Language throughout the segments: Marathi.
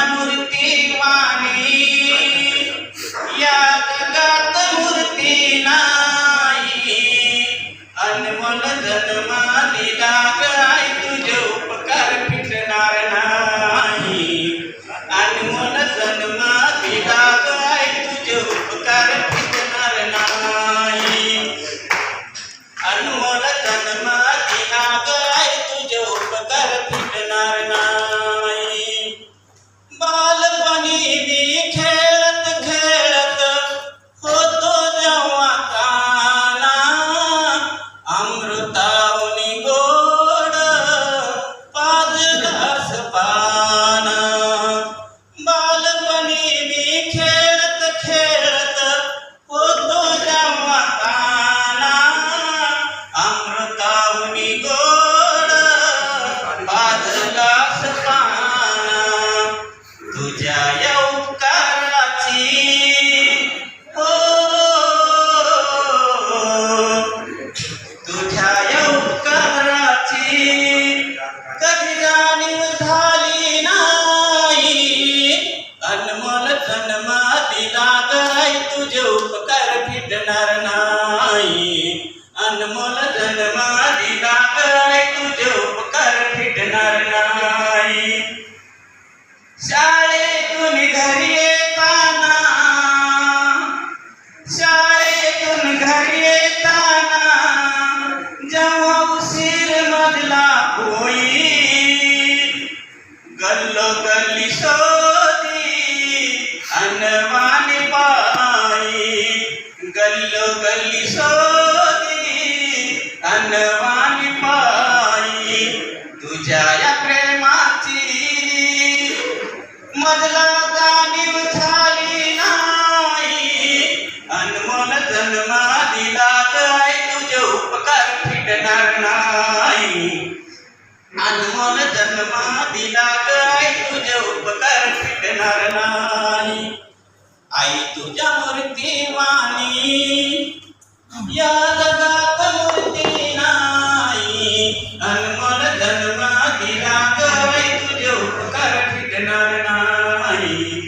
मूर्ती वाणी या जगात मूर्ती नाही अनमोल जन्मा दिला गाय तुझे उपकार फिटणार नाही अनमोल जन्मा दिला गाय तुझे उपकार फिटणार नाही अनमोल जन्मा दिला गाय तुझे उपकार फिटणार नाही बालपणी मी खेळत खेळत होतो जेव्हा काना अमृतावनी गोड पाजलास पाना बालपणी मी खेळत खेळत होतो जेव्हा काना अमृतावनी गोड पाजलास पाना तुझ्या या उपकाराची हो तुझ्या या उपकाराची कधी जाणीव झाली नाही अनमोल जन्मा दिला गाय तुझे उपकार फिटणार नाही अनमोल जन्मा दिला गाय तुझे उपकार फिटणार नाही शाळेतून घरी येताना शाळेतून घरी येताना जेव्हा उशीर मधला होई गल्लोगल्ली शोधी अनवाणी पायी गल्लोगल्ली शोधी अनवाणी पायी तुझ्या या प्रेमाची मधला जाणीव झाली नाही अनमोल जन्मा दिला गाय तुझे उपकार फिटणार नाही अनमोल जन्मा दिला गाय तुझे उपकार फिटणार नाही आई तुझ्या मूर्ती वाणी या जगात मूर्ती नाही अनमोल जन्मा दिला गाय तुझे उपकार फिटणार नाही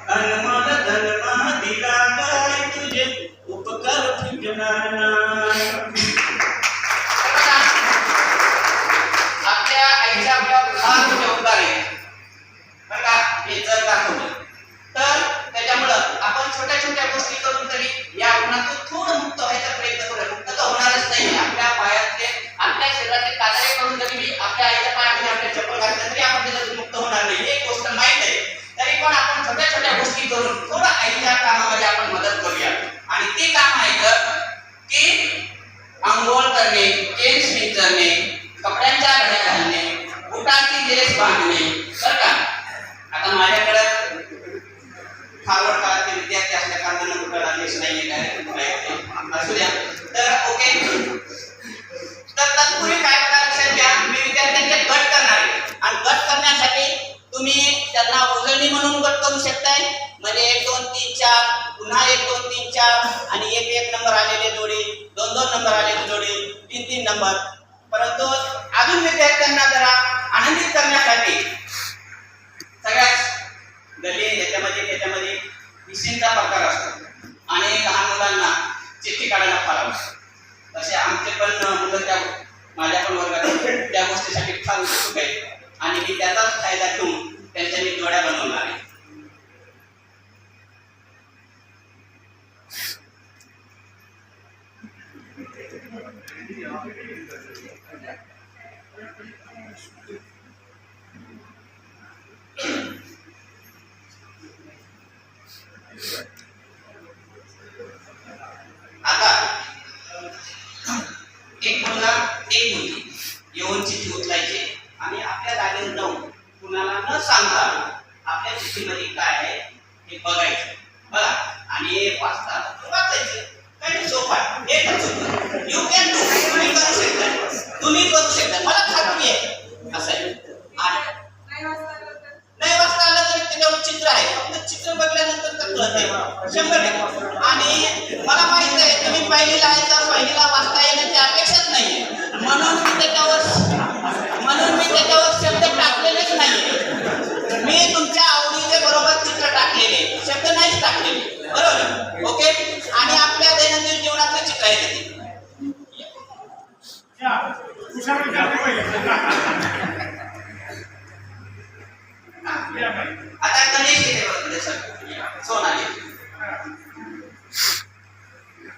अनमोल जन्मा दिला गाय तुझे उपकार फिटणार नाही आपल्या आईच्या आपल्यावर फार मोठे उपकार आहे बरं का हे जर दाखवलं तर त्याच्यामुळं आपण छोट्या छोट्या गोष्टी करून तरी या उन्हातून थोडं मुक्त व्हायचा प्रयत्न करू मुक्त तर होणारच नाही आपल्या पायातले आपल्या शरीरातले कातडे करून जरी मी आपल्या आईच्या पायामध्ये आपल्या चप्पल घातलं तरी आपण त्याच्यातून मुक्त होणार नाही ही एक गोष्ट माहीत आहे तरी पण आपण छोट्या छोट्या गोष्टी करून थोडं आईच्या कामामध्ये आपण मदत करूया आणि ते काम आहे की आंघोळ करणे केस विंचरणे कपड्यांच्या घड्या घालणे बुटाची लेस बांधणे बरं का आता माझ्याकडे फारवर्ड काळातले विद्यार्थी असल्या कारणाने कुठला लेस नाहीये काय असू द्या तर ओके तर तत्पूर्वी काय करा लक्षात घ्या मी विद्यार्थ्यांचे गट करणार आहे आणि गट करण्यासाठी तुम्ही त्यांना उजळणी म्हणून गट करू शकताय म्हणजे 1 2 3 4 पुन्हा 1 2 3 4 आणि 1 1 नंबर आलेले जोडी 2 2 नंबर आलेले जोडी 3 3 नंबर परंतु अजून विद्यार्थ्यांना जरा आनंदित करण्यासाठी सगळ्यात गल्ली त्याच्यामध्ये विषयांचा प्रकार असतो आणि लहान मुलांना चिठ्ठी काढायला फार आवडतं तसे आमचे पण मुलं त्या माझ्या पण वर्गात त्या गोष्टीसाठी फार उत्सुक आहेत आणि मी त्याचाच फायदा घेऊन त्यांच्या मी जोड्या बनवणार आहे आता एक मुलगा एक मुलगी येऊन चिठ्ठी उचलायची आणि आपल्या जागेवर जाऊन कुणाला न सांगता आपल्या चिठ्ठीमध्ये काय आहे हे बघायचं बघा आणि वाचायचं काही सोपं आहे एकच सोपं यू कॅन डू तुम्ही करू शकता मला खात्री आहे असं आहे नाही वाचता आलं तरी त्याच्यावर चित्र आहे फक्त चित्र बघल्यानंतर तर कळते 100% आणि मला माहित आहे तुम्ही पहिलीला आहे तर पहिलीला वाचता येण्याची अपेक्षाच नाही म्हणून मी त्याच्यावर शब्द टाकलेलेच नाही मी तुमच्या आवडीचे आता गणेश येते बघा तुझ्या सर सोनाली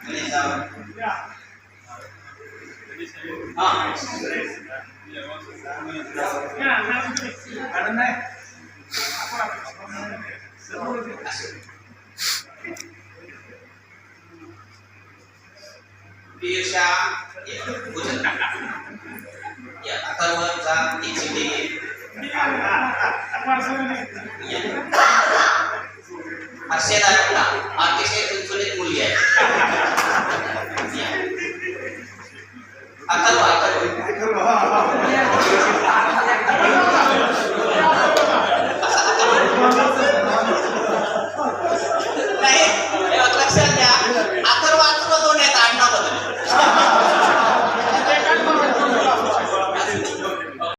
गणेश पीरशा उचल या अथर्वचा एक चिठ्ठी घे अक्षय दादा अतिशय चुलचुलीत मुलगी आहे अथर्व